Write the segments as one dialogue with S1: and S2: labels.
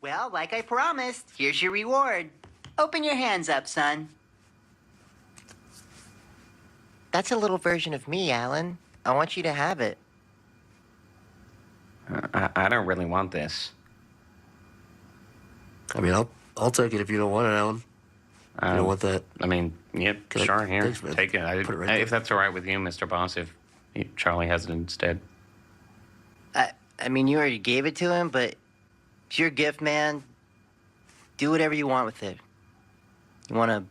S1: Well, like I promised, here's your reward. Open your hands up, son.
S2: That's a little version of me, Alan. I want you to have it.
S3: I don't really want this.
S4: I mean, I'll take it if you don't want it, Alan. You don't want that?
S3: I mean, yep, sure, here,
S4: thanks, man.
S3: take it.
S4: Put it right there.
S3: If that's all right with you, Mr. Boss, if Charlie has it instead.
S2: I mean, you already gave it to him, but it's your gift, man. Do whatever you want with it. You want to...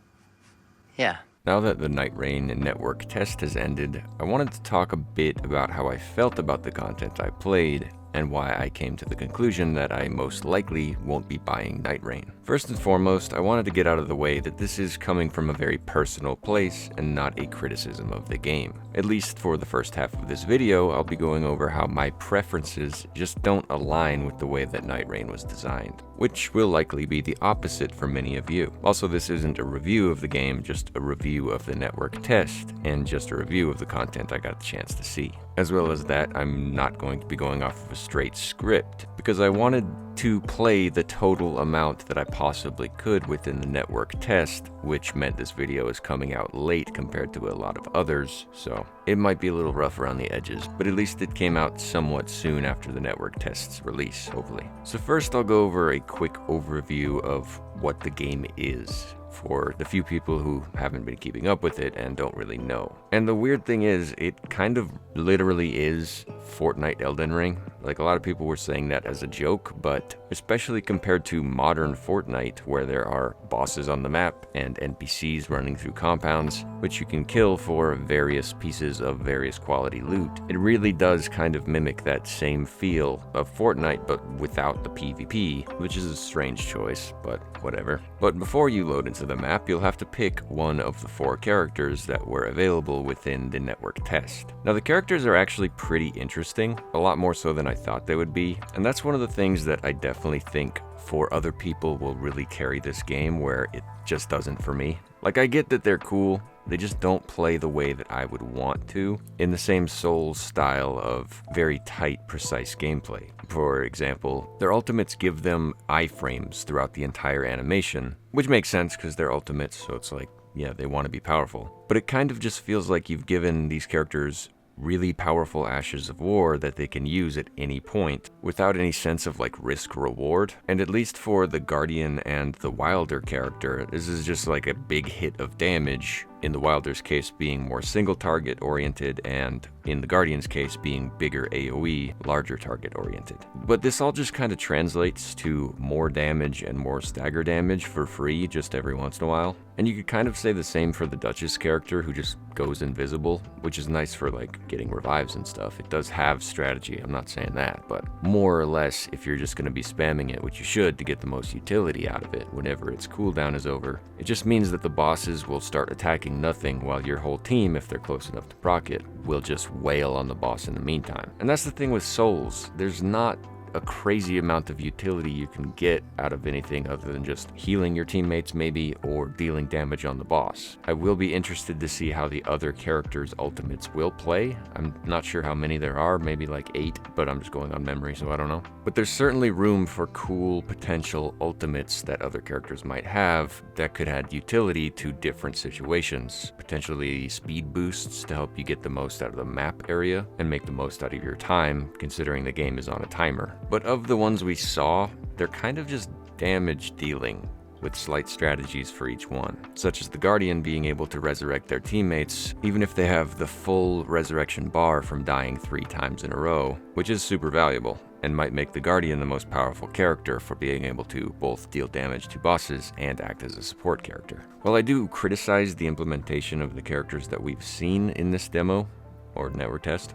S2: Yeah.
S5: Now that the Nightreign network test has ended, I wanted to talk a bit about how I felt about the content I played, and why I came to the conclusion that I most likely won't be buying Nightreign. First and foremost, I wanted to get out of the way that this is coming from a very personal place and not a criticism of the game. At least for the first half of this video, I'll be going over how my preferences just don't align with the way that Nightreign was designed, which will likely be the opposite for many of you. Also, this isn't a review of the game, just a review of the network test, and just a review of the content I got the chance to see. As well as that, I'm not going to be going off of a straight script, because I wanted to play the total amount that I possibly could within the network test, which meant this video is coming out late compared to a lot of others, so it might be a little rough around the edges, but at least it came out somewhat soon after the network test's release, hopefully. So first I'll go over a quick overview of what the game is, for the few people who haven't been keeping up with it and don't really know. And the weird thing is, it kind of literally is Fortnite Elden Ring. Like, a lot of people were saying that as a joke, but especially compared to modern Fortnite, where there are bosses on the map and NPCs running through compounds, which you can kill for various pieces of various quality loot, it really does kind of mimic that same feel of Fortnite, but without the PvP, which is a strange choice, but whatever. But before you load into the map, you'll have to pick one of the 4 characters that were available within the network test. Now, the characters are actually pretty interesting, a lot more so than I thought they would be, and that's one of the things that I definitely think for other people will really carry this game, where it just doesn't for me. Like, I get that they're cool, they just don't play the way that I would want to, in the same Souls style of very tight, precise gameplay. For example, their ultimates give them iframes throughout the entire animation, which makes sense because they're ultimates, so it's like, yeah, they want to be powerful. But it kind of just feels like you've given these characters really powerful ashes of war that they can use at any point without any sense of like risk reward. And at least for the Guardian and the Wilder character, this is just like a big hit of damage, in the Wilder's case being more single target oriented, and in the Guardian's case being bigger AoE, larger target oriented. But this all just kind of translates to more damage and more stagger damage for free just every once in a while. And you could kind of say the same for the Duchess character, who just goes invisible, which is nice for like getting revives and stuff. It does have strategy, I'm not saying that, but more or less if you're just going to be spamming it, which you should to get the most utility out of it whenever its cooldown is over, it just means that the bosses will start attacking nothing while your whole team, if they're close enough to proc it, will just wail on the boss in the meantime. And that's the thing with Souls, there's not a crazy amount of utility you can get out of anything other than just healing your teammates maybe, or dealing damage on the boss. I will be interested to see how the other characters' ultimates will play. I'm not sure how many there are, maybe like 8, but I'm just going on memory, so I don't know. But there's certainly room for cool potential ultimates that other characters might have that could add utility to different situations. Potentially speed boosts to help you get the most out of the map area and make the most out of your time, considering the game is on a timer. But of the ones we saw, they're kind of just damage dealing, with slight strategies for each one, such as the Guardian being able to resurrect their teammates, even if they have the full resurrection bar from dying 3 times in a row, which is super valuable, and might make the Guardian the most powerful character for being able to both deal damage to bosses and act as a support character. While I do criticize the implementation of the characters that we've seen in this demo, or network test,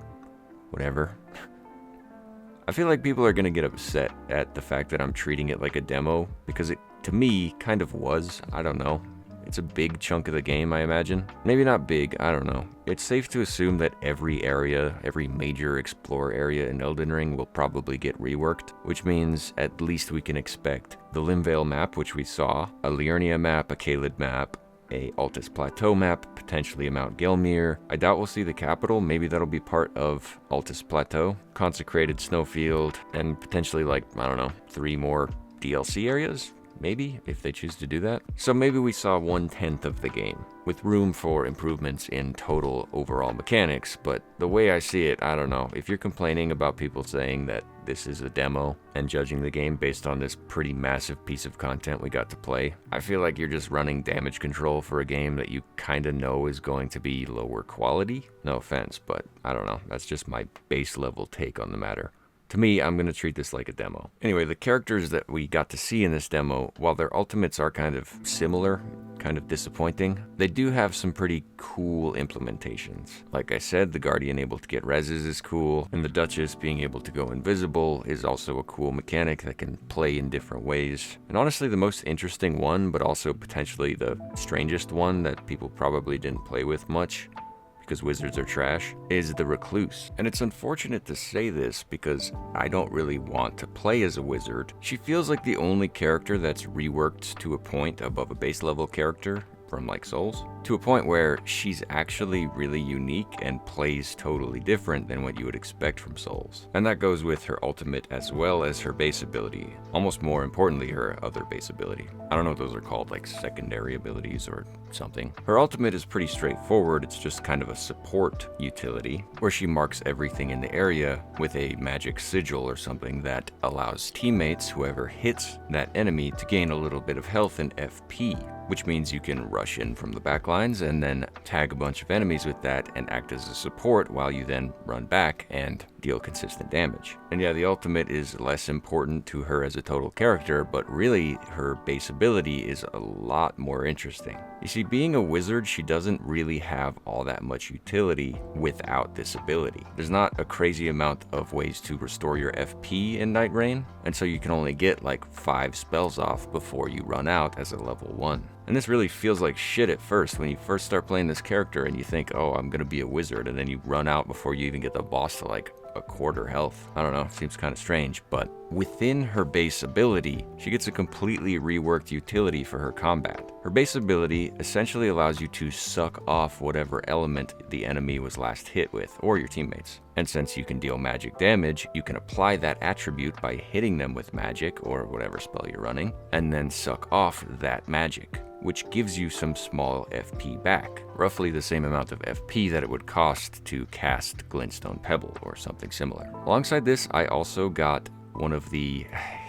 S5: whatever, I feel like people are going to get upset at the fact that I'm treating it like a demo, because it, to me, kind of was. I don't know. It's a big chunk of the game, I imagine. Maybe not big, I don't know. It's safe to assume that every area, every major explore area in Elden Ring will probably get reworked, which means at least we can expect the Limvale map, which we saw, a Liurnia map, a Caelid map, a Altus Plateau map, potentially a Mount Gelmir. I doubt we'll see the capital, maybe that'll be part of Altus Plateau, consecrated snowfield, and potentially like, I don't know, 3 more DLC areas? Maybe, if they choose to do that. So maybe we saw 1/10 of the game, with room for improvements in total overall mechanics, but the way I see it, I don't know. If you're complaining about people saying that this is a demo and judging the game based on this pretty massive piece of content we got to play, I feel like you're just running damage control for a game that you kinda know is going to be lower quality. No offense, but I don't know. That's just my base level take on the matter. To me, I'm going to treat this like a demo. Anyway, the characters that we got to see in this demo, while their ultimates are kind of similar, kind of disappointing, they do have some pretty cool implementations. Like I said, the Guardian able to get reses is cool, and the Duchess being able to go invisible is also a cool mechanic that can play in different ways. And honestly, the most interesting one, but also potentially the strangest one that people probably didn't play with much, because wizards are trash, is the Recluse. And it's unfortunate to say this because I don't really want to play as a wizard. She feels like the only character that's reworked to a point above a base level character from like Souls, to a point where she's actually really unique and plays totally different than what you would expect from Souls. And that goes with her ultimate as well as her base ability. Almost more importantly, her other base ability. I don't know what those are called, like secondary abilities or something. Her ultimate is pretty straightforward. It's just kind of a support utility where she marks everything in the area with a magic sigil or something that allows teammates, whoever hits that enemy, to gain a little bit of health and FP, which means you can rush in from the back lines and then tag a bunch of enemies with that and act as a support while you then run back and deal consistent damage. And yeah, the ultimate is less important to her as a total character, but really her base ability is a lot more interesting. You see, being a wizard, she doesn't really have all that much utility without this ability. There's not a crazy amount of ways to restore your FP in Nightreign, and so you can only get like 5 spells off before you run out as a level 1. And this really feels like shit at first when you first start playing this character and you think, oh, I'm gonna be a wizard, and then you run out before you even get the boss to like a quarter health. I don't know, seems kind of strange, but within her base ability, she gets a completely reworked utility for her combat. Her base ability essentially allows you to suck off whatever element the enemy was last hit with, or your teammates. And since you can deal magic damage, you can apply that attribute by hitting them with magic, or whatever spell you're running, and then suck off that magic, which gives you some small FP back, roughly the same amount of FP that it would cost to cast Glintstone Pebble or something similar. Alongside this, I also got one of the...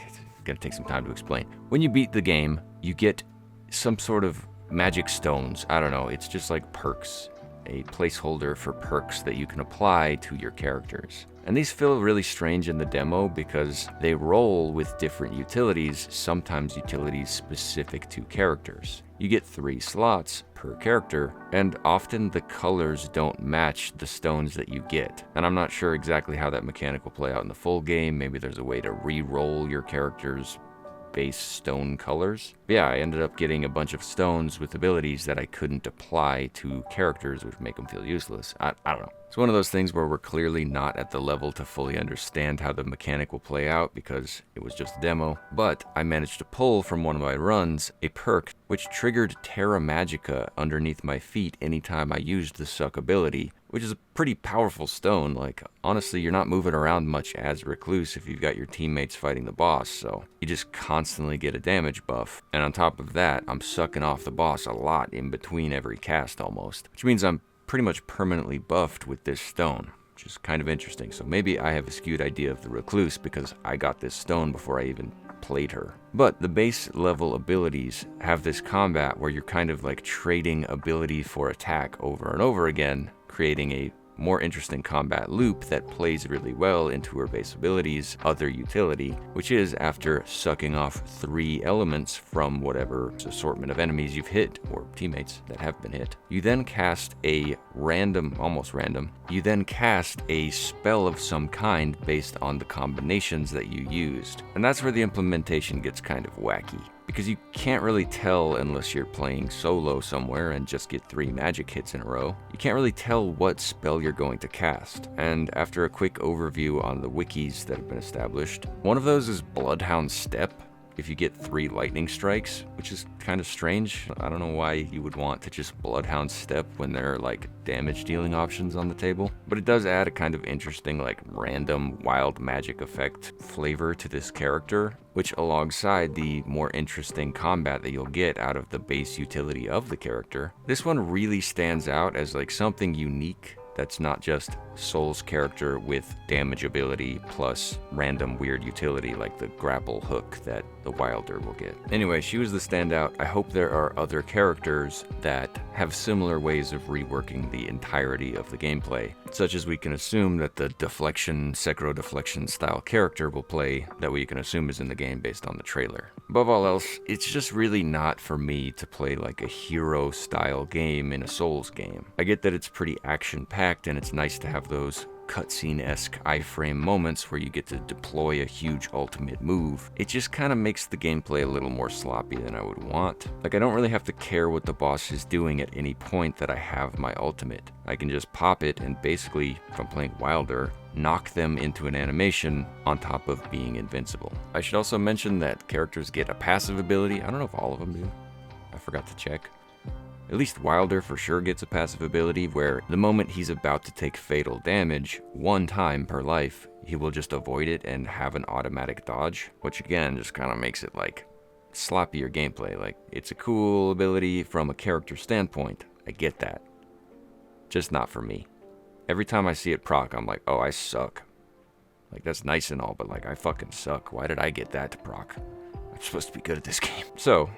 S5: It's gonna take some time to explain. When you beat the game, you get some sort of magic stones. I don't know, it's just like perks. A placeholder for perks that you can apply to your characters. And these feel really strange in the demo because they roll with different utilities, sometimes utilities specific to characters. You get 3 slots per character, and often the colors don't match the stones that you get. And I'm not sure exactly how that mechanic will play out in the full game. Maybe there's a way to re-roll your character's base stone colors. But yeah, I ended up getting a bunch of stones with abilities that I couldn't apply to characters, which make them feel useless. I don't know. It's one of those things where we're clearly not at the level to fully understand how the mechanic will play out because it was just a demo, but I managed to pull from one of my runs a perk which triggered Terra Magica underneath my feet anytime I used the suck ability, which is a pretty powerful stone. Like, honestly, you're not moving around much as Recluse if you've got your teammates fighting the boss, so you just constantly get a damage buff. And on top of that, I'm sucking off the boss a lot in between every cast almost, which means I'm pretty much permanently buffed with this stone, which is kind of interesting. So maybe I have a skewed idea of the Recluse because I got this stone before I even played her. But the base level abilities have this combat where you're kind of like trading ability for attack over and over again, creating a more interesting combat loop that plays really well into her base ability's other utility, which is after sucking off 3 elements from whatever assortment of enemies you've hit, or teammates that have been hit, you then cast a almost random, you then cast a spell of some kind based on the combinations that you used. And that's where the implementation gets kind of wacky, because you can't really tell unless you're playing solo somewhere and just get 3 magic hits in a row. You can't really tell what spell you're going to cast. And after a quick overview on the wikis that have been established, one of those is Bloodhound Step, if you get 3 lightning strikes, which is kind of strange. I don't know why you would want to just Bloodhound Step when there are like damage dealing options on the table, but it does add a kind of interesting like random wild magic effect flavor to this character, which alongside the more interesting combat that you'll get out of the base utility of the character, this one really stands out as like something unique that's not just Soul's character with damage ability plus random weird utility like the grapple hook that the Wilder will get. Anyway, she was the standout. I hope there are other characters that have similar ways of reworking the entirety of the gameplay, such as we can assume that the deflection, Sekiro deflection style character will play that we can assume is in the game based on the trailer. Above all else, it's just really not for me to play like a hero style game in a Souls game. I get that it's pretty action packed and it's nice to have those cutscene-esque iframe moments where you get to deploy a huge ultimate move. It just kind of makes the gameplay a little more sloppy than I would want. Like, I don't really have to care what the boss is doing at any point that I have my ultimate. I can just pop it and basically, if I'm playing Wilder, knock them into an animation on top of being invincible. I should also mention that characters get a passive ability. I don't know if all of them do. I forgot to check. At least Wilder for sure gets a passive ability where the moment he's about to take fatal damage, 1 time per life, he will just avoid it and have an automatic dodge, which again just kind of makes it like sloppier gameplay. Like, it's a cool ability from a character standpoint, I get that. Just not for me. Every time I see it proc, I'm like, oh, I suck. Like, that's nice and all, but like, I fucking suck. Why did I get that to proc? I'm supposed to be good at this game. So,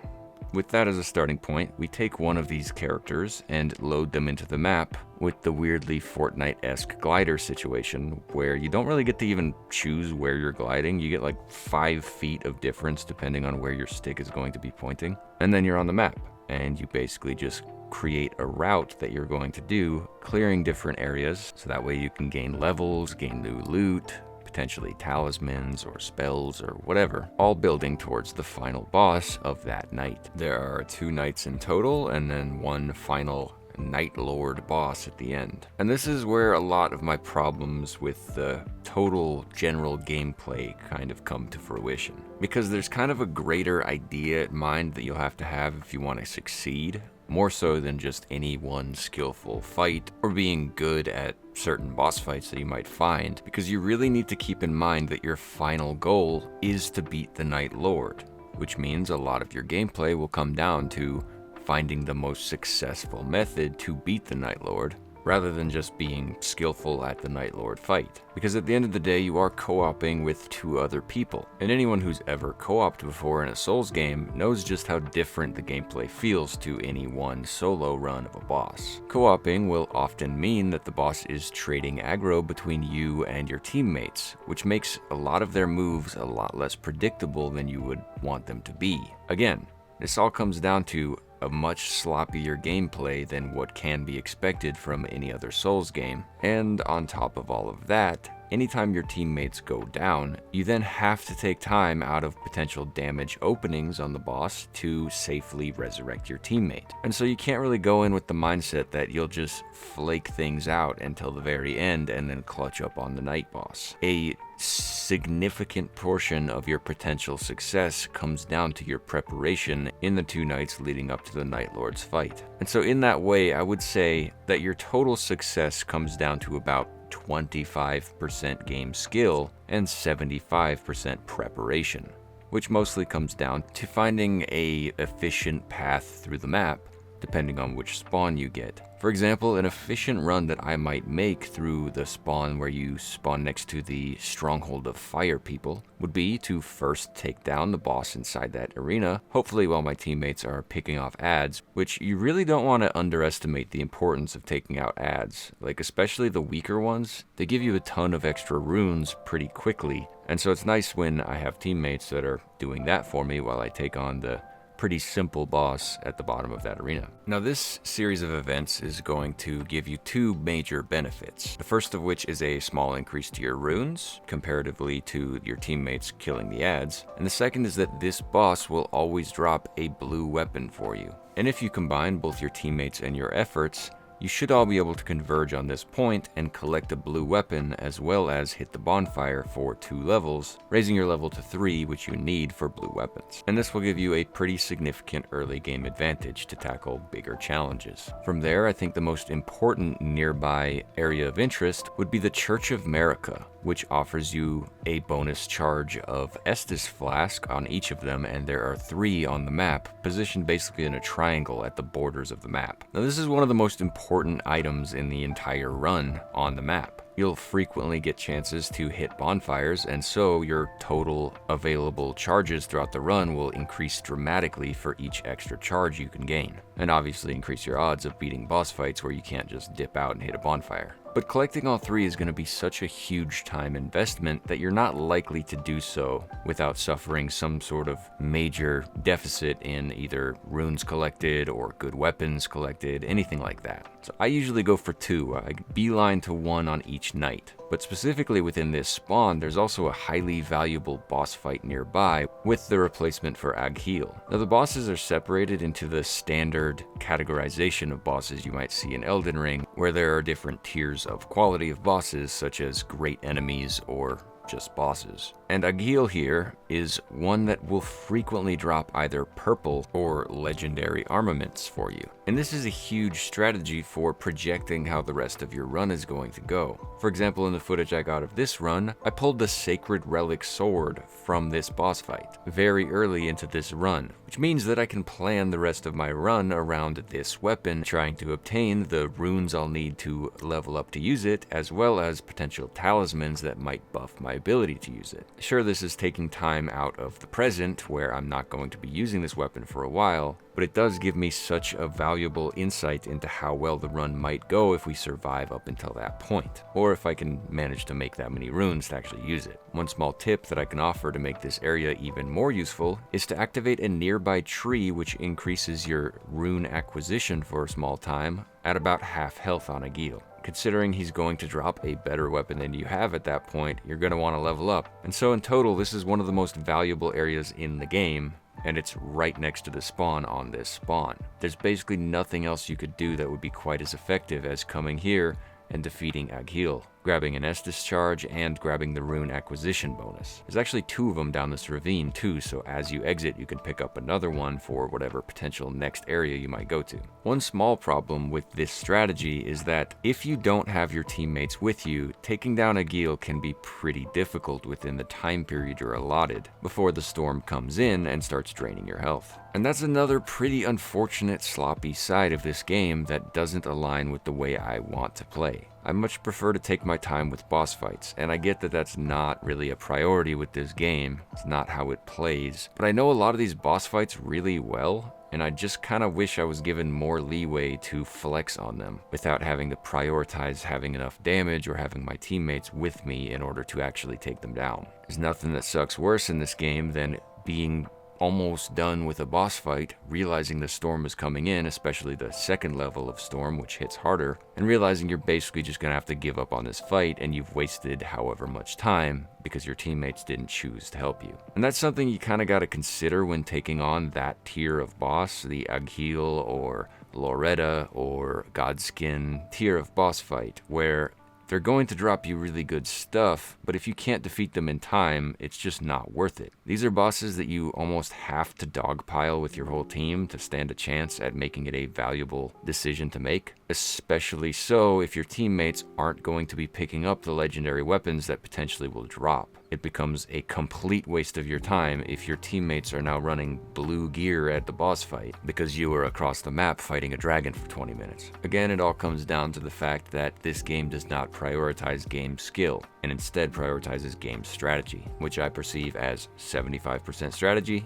S5: with that as a starting point, we take one of these characters and load them into the map with the weirdly Fortnite-esque glider situation where you don't really get to even choose where you're gliding. You get like 5 feet of difference depending on where your stick is going to be pointing. And then you're on the map and you basically just create a route that you're going to do, clearing different areas so that way you can gain levels, gain new loot, potentially talismans or spells or whatever, all building towards the final boss of that night. There are 2 nights in total and then 1 final Night Lord boss at the end. And this is where a lot of my problems with the total general gameplay kind of come to fruition. Because there's kind of a greater idea in mind that you'll have to have if you want to succeed, more so than just any one skillful fight or being good at certain boss fights that you might find, because you really need to keep in mind that your final goal is to beat the Night Lord, which means a lot of your gameplay will come down to finding the most successful method to beat the Night Lord, rather than just being skillful at the Night Lord fight. Because at the end of the day, you are co-oping with 2 other people, and anyone who's ever co-oped before in a Souls game knows just how different the gameplay feels to any one solo run of a boss. Co-oping will often mean that the boss is trading aggro between you and your teammates, which makes a lot of their moves a lot less predictable than you would want them to be. Again, this all comes down to a much sloppier gameplay than what can be expected from any other Souls game. And on top of all of that, anytime your teammates go down, you then have to take time out of potential damage openings on the boss to safely resurrect your teammate. And so you can't really go in with the mindset that you'll just flake things out until the very end and then clutch up on the night boss. A significant portion of your potential success comes down to your preparation in the 2 nights leading up to the Night Lord's fight. And so in that way, I would say that your total success comes down to about 25% game skill and 75% preparation, which mostly comes down to finding a efficient path through the map depending on which spawn you get. For example, an efficient run that I might make through the spawn where you spawn next to the stronghold of fire people would be to first take down the boss inside that arena, hopefully while my teammates are picking off adds, which you really don't want to underestimate the importance of taking out adds. Like, especially the weaker ones, they give you a ton of extra runes pretty quickly, and so it's nice when I have teammates that are doing that for me while I take on the pretty simple boss at the bottom of that arena. Now, this series of events is going to give you 2 major benefits. The first of which is a small increase to your runes, comparatively to your teammates killing the adds. And the second is that this boss will always drop a blue weapon for you. And if you combine both your teammates and your efforts, you should all be able to converge on this point and collect a blue weapon as well as hit the bonfire for 2 levels, raising your level to 3, which you need for blue weapons. And this will give you a pretty significant early game advantage to tackle bigger challenges. From there, I think the most important nearby area of interest would be the Church of Marika, which offers you a bonus charge of Estus Flask on each of them, and there are 3 on the map, positioned basically in a triangle at the borders of the map. Now this is one of the most important items in the entire run on the map. You'll frequently get chances to hit bonfires, and so your total available charges throughout the run will increase dramatically for each extra charge you can gain, and obviously increase your odds of beating boss fights where you can't just dip out and hit a bonfire. But collecting all 3 is going to be such a huge time investment that you're not likely to do so without suffering some sort of major deficit in either runes collected or good weapons collected, anything like that. So I usually go for 2. I beeline to 1 on each night. But specifically within this spawn, there's also a highly valuable boss fight nearby with the replacement for Agheel. Now the bosses are separated into the standard categorization of bosses you might see in Elden Ring, where there are different tiers of quality of bosses, such as great enemies or just bosses. And Agheel here is one that will frequently drop either purple or legendary armaments for you. And this is a huge strategy for projecting how the rest of your run is going to go. For example, in the footage I got of this run, I pulled the Sacred Relic Sword from this boss fight very early into this run, which means that I can plan the rest of my run around this weapon, trying to obtain the runes I'll need to level up to use it, as well as potential talismans that might buff my ability to use it. Sure, this is taking time out of the present, where I'm not going to be using this weapon for a while, but it does give me such a valuable insight into how well the run might go if we survive up until that point, or if I can manage to make that many runes to actually use it. One small tip that I can offer to make this area even more useful is to activate a nearby tree which increases your rune acquisition for a small time at about half health on Agheel. Considering he's going to drop a better weapon than you have at that point, you're going to want to level up. And so in total, this is one of the most valuable areas in the game, and it's right next to the spawn on this spawn. There's basically nothing else you could do that would be quite as effective as coming here and defeating Agheel, grabbing an Estus charge and grabbing the rune acquisition bonus. There's actually 2 of them down this ravine too, so as you exit you can pick up another one for whatever potential next area you might go to. One small problem with this strategy is that if you don't have your teammates with you, taking down Agheel can be pretty difficult within the time period you're allotted before the storm comes in and starts draining your health. And that's another pretty unfortunate sloppy side of this game that doesn't align with the way I want to play. I much prefer to take my time with boss fights, and I get that that's not really a priority with this game. It's not how it plays. But I know a lot of these boss fights really well, and I just kind of wish I was given more leeway to flex on them without having to prioritize having enough damage or having my teammates with me in order to actually take them down. There's nothing that sucks worse in this game than being almost done with a boss fight, realizing the storm is coming in, especially the second level of storm, which hits harder, and realizing you're basically just gonna have to give up on this fight and you've wasted however much time because your teammates didn't choose to help you. And that's something you kind of got to consider when taking on that tier of boss, the Agheel or Loretta or Godskin tier of boss fight, where they're going to drop you really good stuff, but if you can't defeat them in time, it's just not worth it. These are bosses that you almost have to dogpile with your whole team to stand a chance at making it a valuable decision to make, especially so if your teammates aren't going to be picking up the legendary weapons that potentially will drop. It becomes a complete waste of your time if your teammates are now running blue gear at the boss fight because you were across the map fighting a dragon for 20 minutes. Again, it all comes down to the fact that this game does not prioritize game skill and instead prioritizes game strategy, which I perceive as 75% strategy,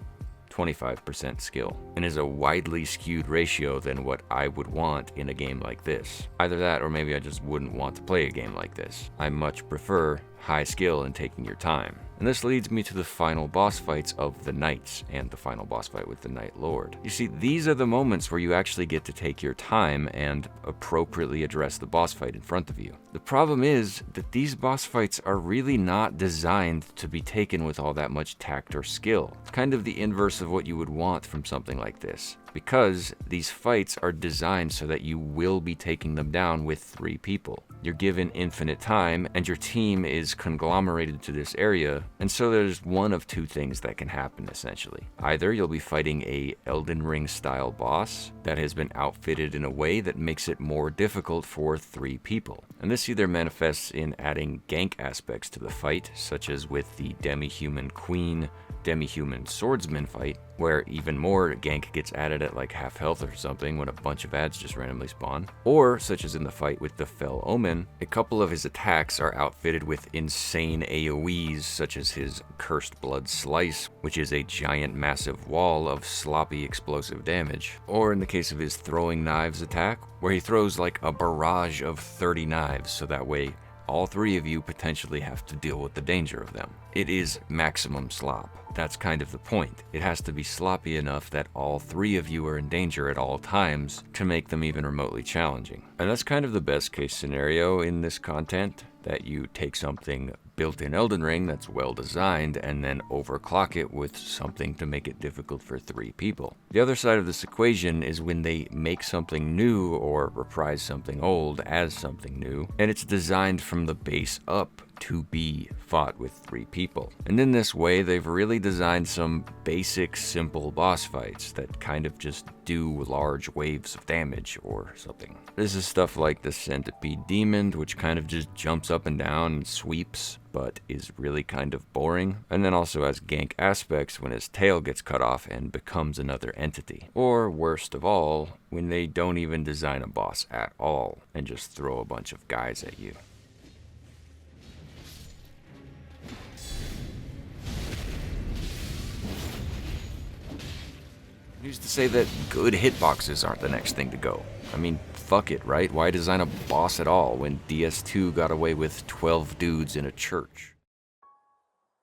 S5: 25% skill, and is a widely skewed ratio than what I would want in a game like this. Either that or maybe I just wouldn't want to play a game like this. I much prefer high skill and taking your time. And this leads me to the final boss fights of the Knights and the final boss fight with the Night Lord. You see, these are the moments where you actually get to take your time and appropriately address the boss fight in front of you. The problem is that these boss fights are really not designed to be taken with all that much tact or skill. It's kind of the inverse of what you would want from something like this, because these fights are designed so that you will be taking them down with 3 people. You're given infinite time, and your team is conglomerated to this area, and so there's one of 2 things that can happen essentially. Either you'll be fighting a Elden Ring style boss that has been outfitted in a way that makes it more difficult for 3 people. And this either manifests in adding gank aspects to the fight, such as with the demi-human queen, demi-human swordsman fight, where even more gank gets added at like half health or something when a bunch of ads just randomly spawn. Or, such as in the fight with the Fell Omen, a couple of his attacks are outfitted with insane AoEs, such as his Cursed Blood Slice, which is a giant massive wall of sloppy explosive damage. Or in the case of his Throwing Knives attack, where he throws like a barrage of 30 knives, so that way all 3 of you potentially have to deal with the danger of them. It is maximum slop. That's kind of the point. It has to be sloppy enough that all 3 of you are in danger at all times to make them even remotely challenging. And that's kind of the best case scenario in this content, that you take something built in Elden Ring that's well designed and then overclock it with something to make it difficult for 3 people. The other side of this equation is when they make something new or reprise something old as something new, and it's designed from the base up to be fought with 3 people. And in this way, they've really designed some basic, simple boss fights that kind of just do large waves of damage or something. This is stuff like the Centipede Demon, which kind of just jumps up and down and sweeps, but is really kind of boring, and then also has gank aspects when his tail gets cut off and becomes another entity. Or worst of all, when they don't even design a boss at all and just throw a bunch of guys at you. Who's to say that good hitboxes aren't the next thing to go? I mean, fuck it, right? Why design a boss at all when DS2 got away with 12 dudes in a church?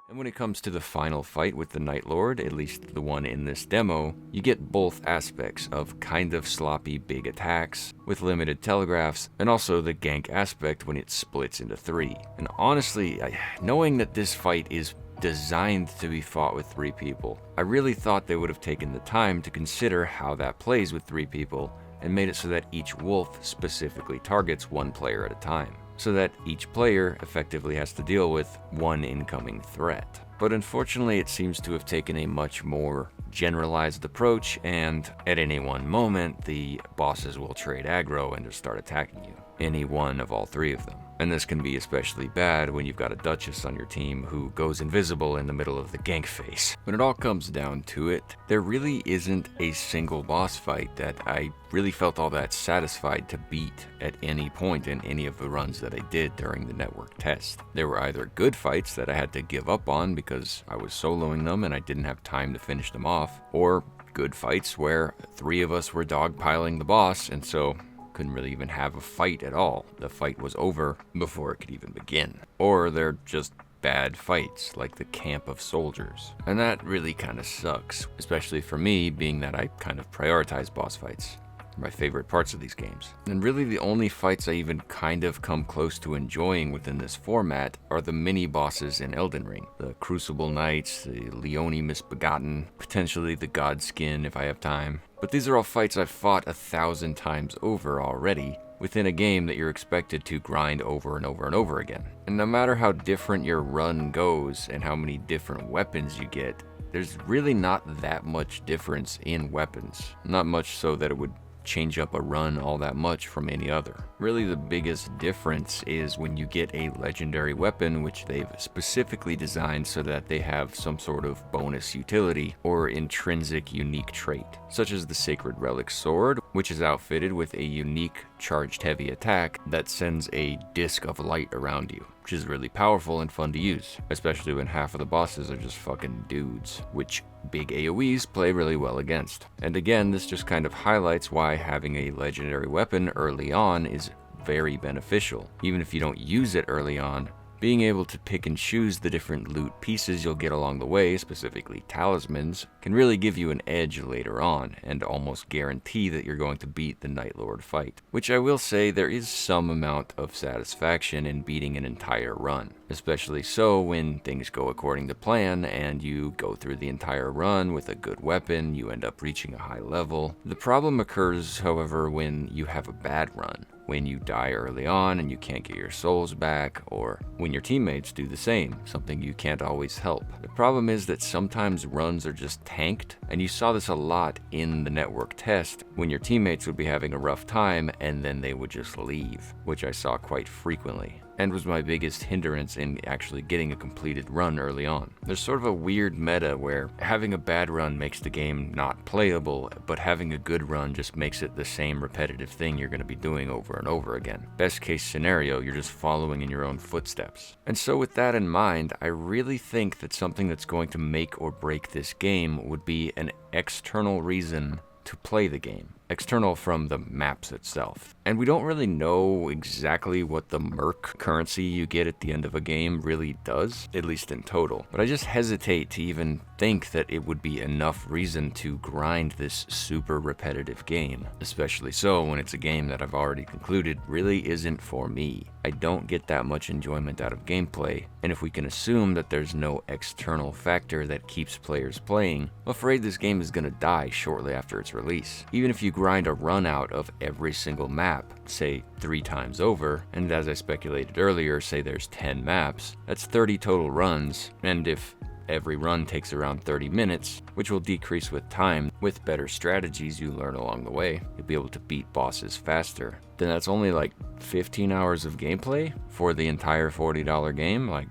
S5: And when it comes to the final fight with the Night Lord, at least the one in this demo, you get both aspects of kind of sloppy big attacks with limited telegraphs, and also the gank aspect when it splits into 3. And honestly, knowing that this fight is designed to be fought with 3 people, I really thought they would have taken the time to consider how that plays with 3 people and made it so that each wolf specifically targets 1 player at a time, so that each player effectively has to deal with 1 incoming threat. But unfortunately, it seems to have taken a much more generalized approach, and at any one moment, the bosses will trade aggro and just start attacking you. Any one of all 3 of them. And this can be especially bad when you've got a Duchess on your team who goes invisible in the middle of the gank phase. When it all comes down to it, there really isn't a single boss fight that I really felt all that satisfied to beat at any point in any of the runs that I did during the network test. There were either good fights that I had to give up on because I was soloing them and I didn't have time to finish them off, or good fights where 3 of us were dogpiling the boss, and so couldn't really even have a fight at all. The fight was over before it could even begin. Or they're just bad fights, like the Camp of Soldiers. And that really kind of sucks, especially for me, being that I kind of prioritize boss fights. My favorite parts of these games. And really the only fights I even kind of come close to enjoying within this format are the mini bosses in Elden Ring. The Crucible Knights, the Leone Misbegotten, potentially the Godskin if I have time. But these are all fights I've fought 1,000 times over already, within a game that you're expected to grind over and over and over again. And no matter how different your run goes and how many different weapons you get, there's really not that much difference in weapons. Not much so that it would change up a run all that much from any other. Really the biggest difference is when you get a legendary weapon which they've specifically designed so that they have some sort of bonus utility or intrinsic unique trait, such as the Sacred Relic Sword, which is outfitted with a unique charged heavy attack that sends a disc of light around you, which is really powerful and fun to use, especially when half of the bosses are just fucking dudes, which big AoEs play really well against. And again, this just kind of highlights why having a legendary weapon early on is very beneficial. Even if you don't use it early on, Being able to pick and choose the different loot pieces you'll get along the way, specifically talismans, can really give you an edge later on, and almost guarantee that you're going to beat the Night Lord fight. Which I will say there is some amount of satisfaction in beating an entire run, especially so when things go according to plan and you go through the entire run with a good weapon, you end up reaching a high level. The problem occurs, however, when you have a bad run. When you die early on and you can't get your souls back, or when your teammates do the same, something you can't always help. The problem is that sometimes runs are just tanked, and you saw this a lot in the network test when your teammates would be having a rough time and then they would just leave, which I saw quite frequently, and was my biggest hindrance in actually getting a completed run early on. There's sort of a weird meta where having a bad run makes the game not playable, but having a good run just makes it the same repetitive thing you're going to be doing over and over again. Best case scenario, you're just following in your own footsteps. And so with that in mind, I really think that something that's going to make or break this game would be an external reason to play the game. External from the maps itself. And we don't really know exactly what the merc currency you get at the end of a game really does, at least in total. But I just hesitate to even think that it would be enough reason to grind this super repetitive game. Especially so when it's a game that I've already concluded really isn't for me. I don't get that much enjoyment out of gameplay, and if we can assume that there's no external factor that keeps players playing, I'm afraid this game is gonna die shortly after its release. Even if you grind a run out of every single map, say 3 times over, and as I speculated earlier, say there's 10 maps, that's 30 total runs, and if every run takes around 30 minutes, which will decrease with time, with better strategies you learn along the way, you'll be able to beat bosses faster. Then that's only like 15 hours of gameplay for the entire $40 game. Like,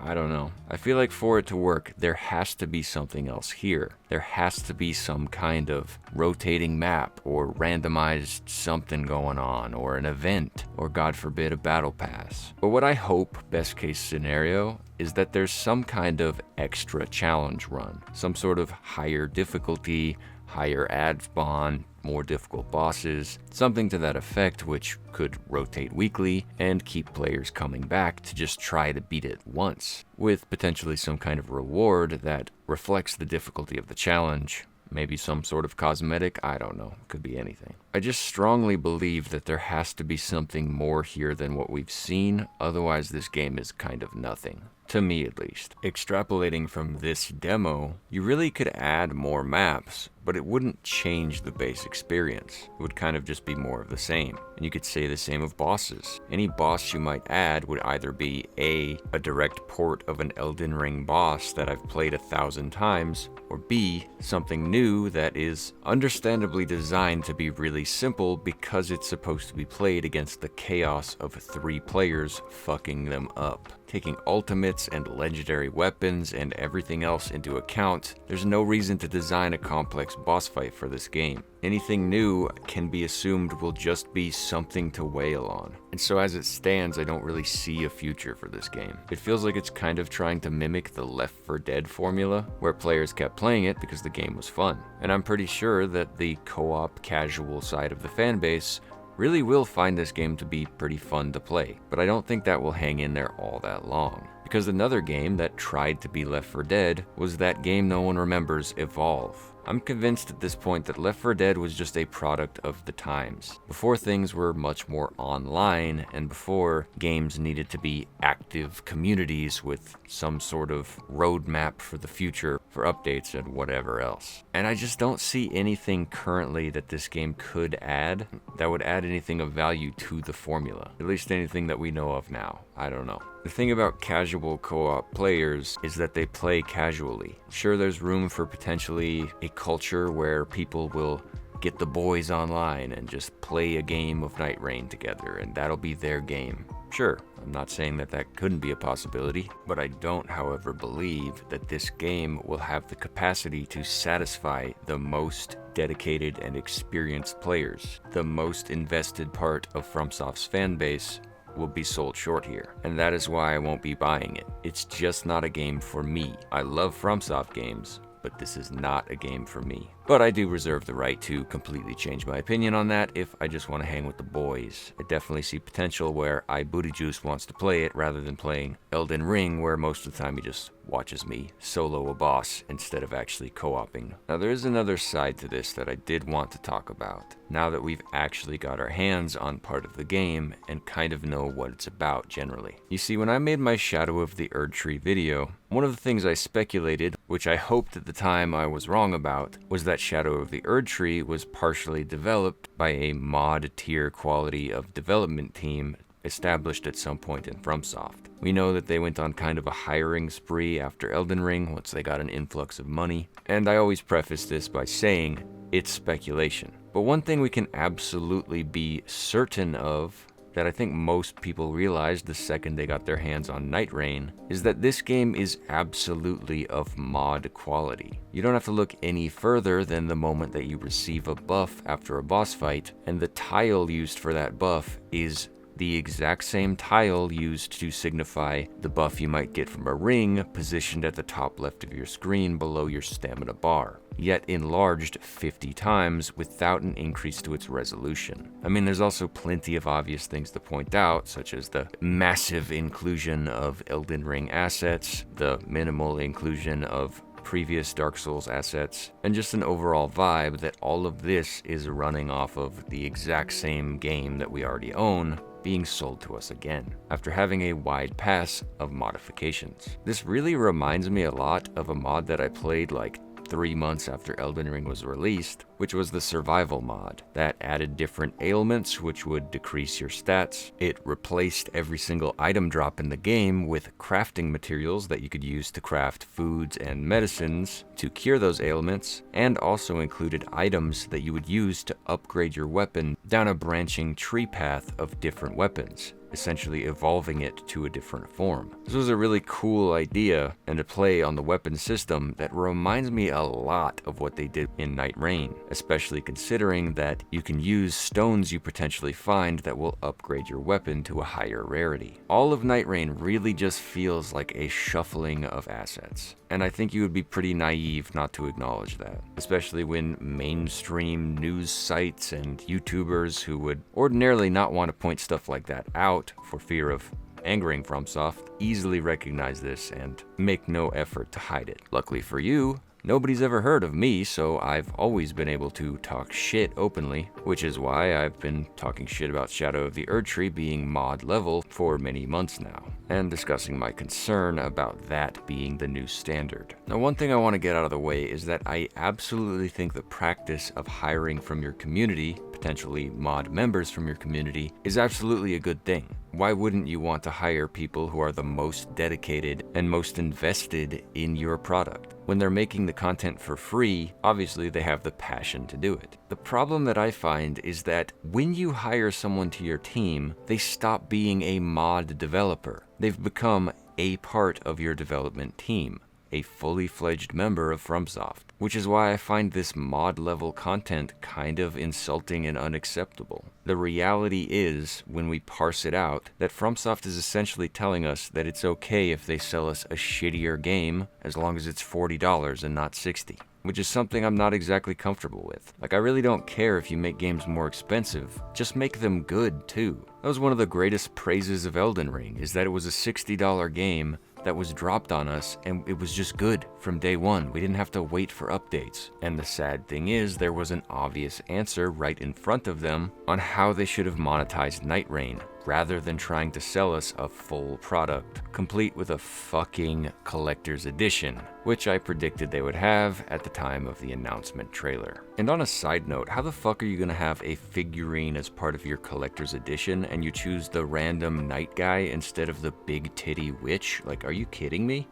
S5: I don't know. I feel like for it to work, there has to be something else here. There has to be some kind of rotating map or randomized something going on, or an event, or God forbid a battle pass. But what I hope, best case scenario, is that there's some kind of extra challenge run, some sort of higher difficulty, higher ad spawn, more difficult bosses, something to that effect, which could rotate weekly and keep players coming back to just try to beat it once, with potentially some kind of reward that reflects the difficulty of the challenge. Maybe some sort of cosmetic, I don't know, could be anything. I just strongly believe that there has to be something more here than what we've seen, otherwise this game is kind of nothing. To me at least. Extrapolating from this demo, you really could add more maps, but it wouldn't change the base experience. It would kind of just be more of the same. And you could say the same of bosses. Any boss you might add would either be A, a direct port of an Elden Ring boss that I've played 1,000 times, or B, something new that is understandably designed to be really simple because it's supposed to be played against the chaos of 3 players fucking them up. Taking ultimates and legendary weapons and everything else into account, there's no reason to design a complex boss fight for this game. Anything new can be assumed will just be something to wail on. And so as it stands, I don't really see a future for this game. It feels like it's kind of trying to mimic the Left 4 Dead formula, where players kept playing it because the game was fun. And I'm pretty sure that the co-op casual side of the fanbase really will find this game to be pretty fun to play, but I don't think that will hang in there all that long. Because another game that tried to be Left 4 Dead was that game no one remembers, Evolve. I'm convinced at this point that Left 4 Dead was just a product of the times, before things were much more online and before games needed to be active communities with some sort of roadmap for the future for updates and whatever else. And I just don't see anything currently that this game could add that would add anything of value to the formula, at least anything that we know of now. I don't know. The thing about casual co-op players is that they play casually. Sure, there's room for potentially a culture where people will get the boys online and just play a game of Nightreign together, and that'll be their game. Sure, I'm not saying that that couldn't be a possibility, but I don't, however, believe that this game will have the capacity to satisfy the most dedicated and experienced players. The most invested part of FromSoft's fanbase will be sold short here, and that is why I won't be buying it. It's just not a game for me. I love FromSoft games, but this is not a game for me. But I do reserve the right to completely change my opinion on that if I just want to hang with the boys. I definitely see potential where iBootyJuice wants to play it rather than playing Elden Ring, where most of the time he just watches me solo a boss instead of actually co-oping. Now there is another side to this that I did want to talk about, now that we've actually got our hands on part of the game and kind of know what it's about generally. You see, when I made my Shadow of the Erdtree video, one of the things I speculated, which I hoped at the time I was wrong about, was that Shadow of the Erdtree was partially developed by a mod tier quality of development team established at some point in FromSoft. We know that they went on kind of a hiring spree after Elden Ring once they got an influx of money, and I always preface this by saying it's speculation. But one thing we can absolutely be certain of, that I think most people realized the second they got their hands on Nightreign, is that this game is absolutely of mod quality. You don't have to look any further than the moment that you receive a buff after a boss fight, and the tile used for that buff is the exact same tile used to signify the buff you might get from a ring positioned at the top left of your screen below your stamina bar, yet enlarged 50 times without an increase to its resolution. I mean, there's also plenty of obvious things to point out, such as the massive inclusion of Elden Ring assets, the minimal inclusion of previous Dark Souls assets, and just an overall vibe that all of this is running off of the exact same game that we already own, being sold to us again, after having a wide pass of modifications. This really reminds me a lot of a mod that I played like 3 months after Elden Ring was released, which was the survival mod that added different ailments which would decrease your stats. It replaced every single item drop in the game with crafting materials that you could use to craft foods and medicines to cure those ailments, and also included items that you would use to upgrade your weapon down a branching tree path of different weapons, essentially evolving it to a different form. This was a really cool idea and a play on the weapon system that reminds me a lot of what they did in Nightreign, especially considering that you can use stones you potentially find that will upgrade your weapon to a higher rarity. All of Nightreign really just feels like a shuffling of assets, and I think you would be pretty naive not to acknowledge that, especially when mainstream news sites and YouTubers who would ordinarily not want to point stuff like that out for fear of angering FromSoft easily recognize this and make no effort to hide it. Luckily for you, nobody's ever heard of me, so I've always been able to talk shit openly, which is why I've been talking shit about Shadow of the Erdtree being mod level for many months now, and discussing my concern about that being the new standard. Now, one thing I want to get out of the way is that I absolutely think the practice of hiring from your community, potentially mod members from your community, is absolutely a good thing. Why wouldn't you want to hire people who are the most dedicated and most invested in your product? When they're making the content for free, obviously they have the passion to do it. The problem that I find is that when you hire someone to your team, they stop being a mod developer. They've become a part of your development team, a fully fledged member of FromSoft, which is why I find this mod level content kind of insulting and unacceptable. The reality is, when we parse it out, that FromSoft is essentially telling us that it's okay if they sell us a shittier game as long as it's $40 and not $60. Which is something I'm not exactly comfortable with. Like, I really don't care if you make games more expensive, just make them good too. That was one of the greatest praises of Elden Ring, is that it was a $60 game that was dropped on us, and it was just good from day one. We didn't have to wait for updates. And the sad thing is, there was an obvious answer right in front of them on how they should have monetized Nightreign, rather than trying to sell us a full product, complete with a fucking collector's edition, which I predicted they would have at the time of the announcement trailer. And on a side note, how the fuck are you gonna have a figurine as part of your collector's edition and you choose the random knight guy instead of the big titty witch? Like, are you kidding me?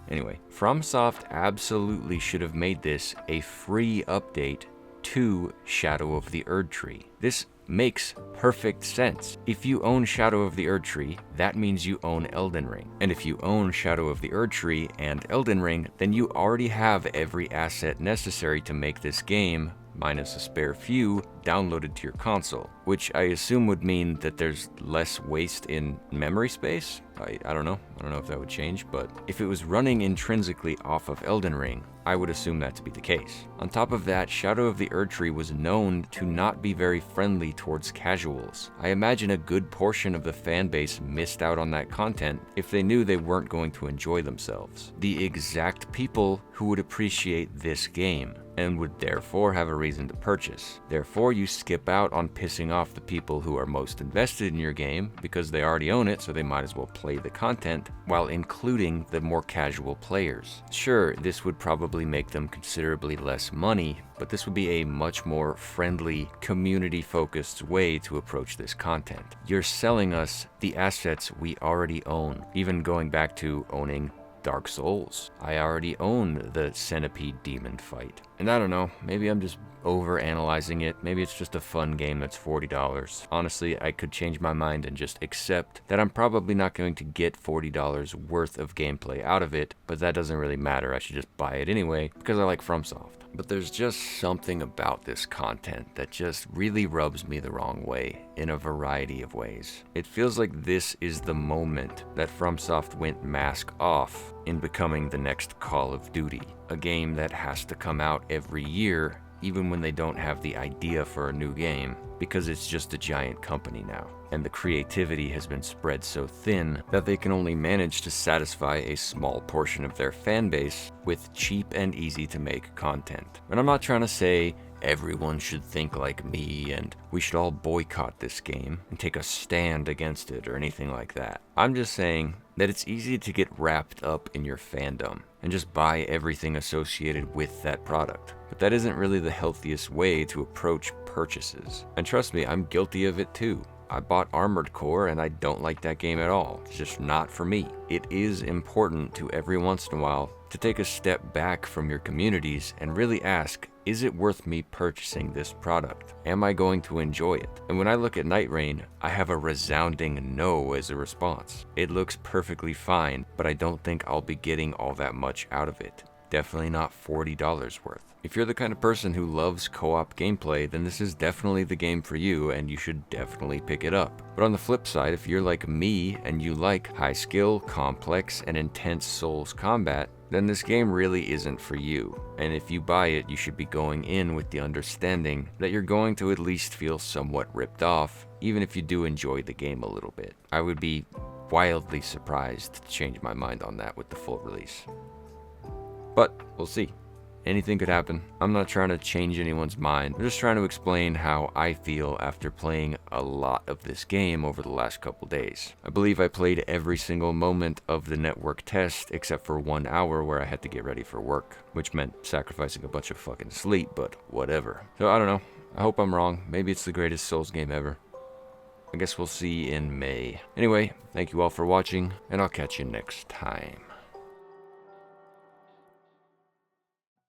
S5: Anyway, FromSoft absolutely should have made this a free update to Shadow of the Erdtree. This makes perfect sense. If you own Shadow of the Erdtree, that means you own Elden Ring. And if you own Shadow of the Erdtree and Elden Ring, then you already have every asset necessary to make this game, minus a spare few, downloaded to your console, which I assume would mean that there's less waste in memory space. I don't know if that would change, but if it was running intrinsically off of Elden Ring, I would assume that to be the case. On top of that, Shadow of the Erdtree was known to not be very friendly towards casuals. I imagine a good portion of the fanbase missed out on that content if they knew they weren't going to enjoy themselves. The exact people who would appreciate this game and would therefore have a reason to purchase. Therefore, you skip out on pissing off the people who are most invested in your game because they already own it, so they might as well play the content, while including the more casual players. Sure, this would probably make them considerably less money, but this would be a much more friendly, community-focused way to approach this content. You're selling us the assets we already own, even going back to owning Dark Souls. I already own the Centipede Demon fight. And I don't know, maybe I'm just over-analyzing it. Maybe it's just a fun game that's $40. Honestly, I could change my mind and just accept that I'm probably not going to get $40 worth of gameplay out of it, but that doesn't really matter. I should just buy it anyway because I like FromSoft. But there's just something about this content that just really rubs me the wrong way in a variety of ways. It feels like this is the moment that FromSoft went mask off in becoming the next Call of Duty, a game that has to come out every year even when they don't have the idea for a new game, because it's just a giant company now, and the creativity has been spread so thin that they can only manage to satisfy a small portion of their fan base with cheap and easy to make content. And I'm not trying to say everyone should think like me and we should all boycott this game and take a stand against it or anything like that. I'm just saying that it's easy to get wrapped up in your fandom and just buy everything associated with that product. But that isn't really the healthiest way to approach purchases. And trust me, I'm guilty of it too. I bought Armored Core and I don't like that game at all. It's just not for me. It is important to every once in a while to take a step back from your communities and really ask, is it worth me purchasing this product? Am I going to enjoy it? And when I look at Nightreign, I have a resounding no as a response. It looks perfectly fine, but I don't think I'll be getting all that much out of it. Definitely not $40 worth. If you're the kind of person who loves co-op gameplay, then this is definitely the game for you and you should definitely pick it up. But on the flip side, if you're like me and you like high skill, complex, and intense Souls combat, then this game really isn't for you. And if you buy it, you should be going in with the understanding that you're going to at least feel somewhat ripped off, even if you do enjoy the game a little bit. I would be wildly surprised to change my mind on that with the full release. But we'll see. Anything could happen. I'm not trying to change anyone's mind. I'm just trying to explain how I feel after playing a lot of this game over the last couple days. I believe I played every single moment of the network test except for 1 hour where I had to get ready for work, which meant sacrificing a bunch of fucking sleep, but whatever. So I don't know. I hope I'm wrong. Maybe it's the greatest Souls game ever. I guess we'll see in May. Anyway, thank you all for watching, and I'll catch you next time.